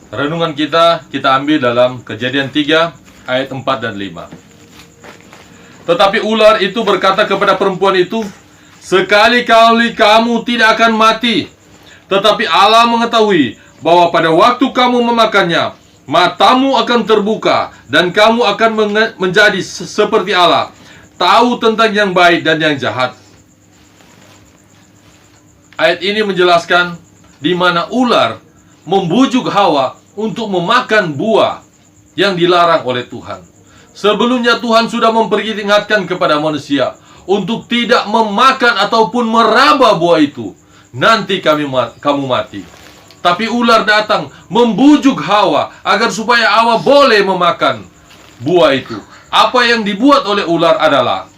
Renungan kita ambil dalam Kejadian 3 ayat 4 dan 5. Tetapi ular itu berkata kepada perempuan itu, "Sekali-kali kamu tidak akan mati. Tetapi Allah mengetahui bahwa pada waktu kamu memakannya, matamu akan terbuka dan kamu akan menjadi seperti Allah, tahu tentang yang baik dan yang jahat." Ayat ini menjelaskan di mana ular membujuk Hawa untuk memakan buah yang dilarang oleh Tuhan. Sebelumnya Tuhan sudah memperingatkan kepada manusia untuk tidak memakan ataupun meraba buah itu. Nanti kamu mati. Tapi ular datang membujuk Hawa agar supaya Hawa boleh memakan buah itu. Apa yang dibuat oleh ular adalah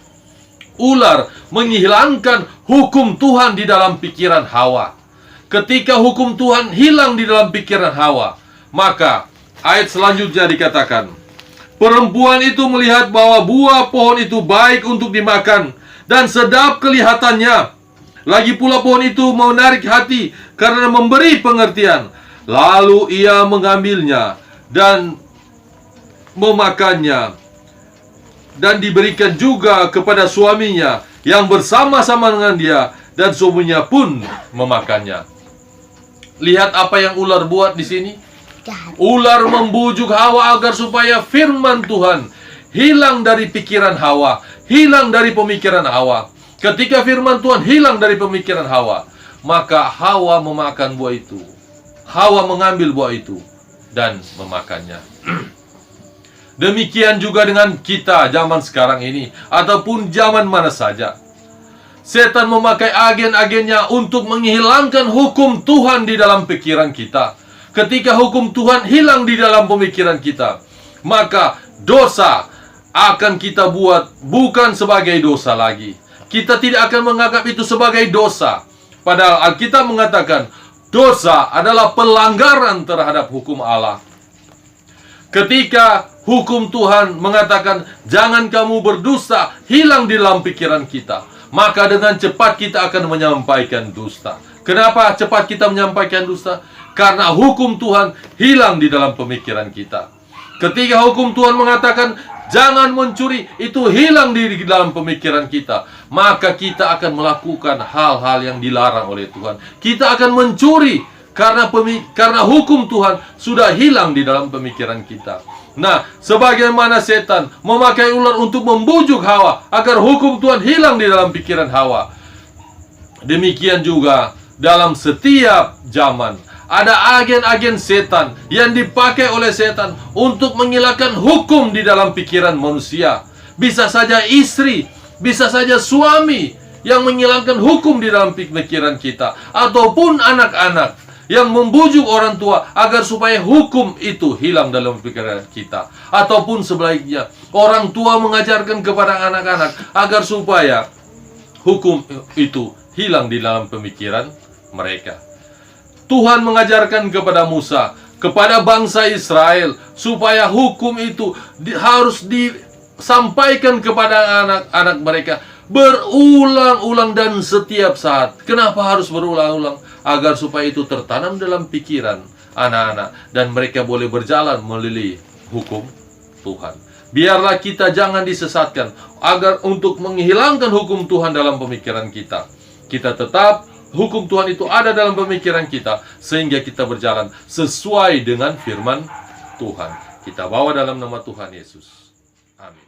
ular menghilangkan hukum Tuhan di dalam pikiran Hawa. Ketika hukum Tuhan hilang di dalam pikiran Hawa, maka ayat selanjutnya dikatakan, perempuan itu melihat bahwa buah pohon itu baik untuk dimakan dan sedap kelihatannya. Lagi pula pohon itu menarik hati karena memberi pengertian. Lalu ia mengambilnya dan memakannya, dan diberikan juga kepada suaminya yang bersama-sama dengan dia, dan suaminya pun memakannya. Lihat apa yang ular buat di sini. Ular membujuk Hawa agar supaya firman Tuhan hilang dari pikiran Hawa, hilang dari pemikiran Hawa. Ketika firman Tuhan hilang dari pemikiran Hawa, maka Hawa memakan buah itu. Hawa mengambil buah itu dan memakannya. Demikian juga dengan kita zaman sekarang ini, ataupun zaman mana saja. Setan memakai agen-agennya untuk menghilangkan hukum Tuhan di dalam pikiran kita. Ketika hukum Tuhan hilang di dalam pemikiran kita, maka dosa akan kita buat bukan sebagai dosa lagi. Kita tidak akan menganggap itu sebagai dosa. Padahal Alkitab mengatakan dosa adalah pelanggaran terhadap hukum Allah. Ketika hukum Tuhan mengatakan jangan kamu berdusta hilang di dalam pikiran kita, maka dengan cepat kita akan menyampaikan dusta. Kenapa cepat kita menyampaikan dusta? Karena hukum Tuhan hilang di dalam pemikiran kita. Ketika hukum Tuhan mengatakan jangan mencuri, itu hilang di dalam pemikiran kita, maka kita akan melakukan hal-hal yang dilarang oleh Tuhan. Kita akan mencuri karena hukum Tuhan sudah hilang di dalam pemikiran kita. Nah, sebagaimana setan memakai ular untuk membujuk Hawa agar hukum Tuhan hilang di dalam pikiran Hawa, demikian juga dalam setiap zaman ada agen-agen setan yang dipakai oleh setan untuk menghilangkan hukum di dalam pikiran manusia. Bisa saja istri, bisa saja suami yang menghilangkan hukum di dalam pikiran kita, ataupun anak-anak yang membujuk orang tua agar supaya hukum itu hilang dalam pikiran kita. Ataupun sebaliknya, orang tua mengajarkan kepada anak-anak agar supaya hukum itu hilang di dalam pemikiran mereka. Tuhan mengajarkan kepada Musa, kepada bangsa Israel, supaya hukum itu harus disampaikan kepada anak-anak mereka berulang-ulang dan setiap saat. Kenapa harus berulang-ulang? Agar supaya itu tertanam dalam pikiran anak-anak dan mereka boleh berjalan melalui hukum Tuhan. Biarlah kita jangan disesatkan agar untuk menghilangkan hukum Tuhan dalam pemikiran kita. Kita tetap hukum Tuhan itu ada dalam pemikiran kita sehingga kita berjalan sesuai dengan firman Tuhan. Kita bawa dalam nama Tuhan Yesus. Amin.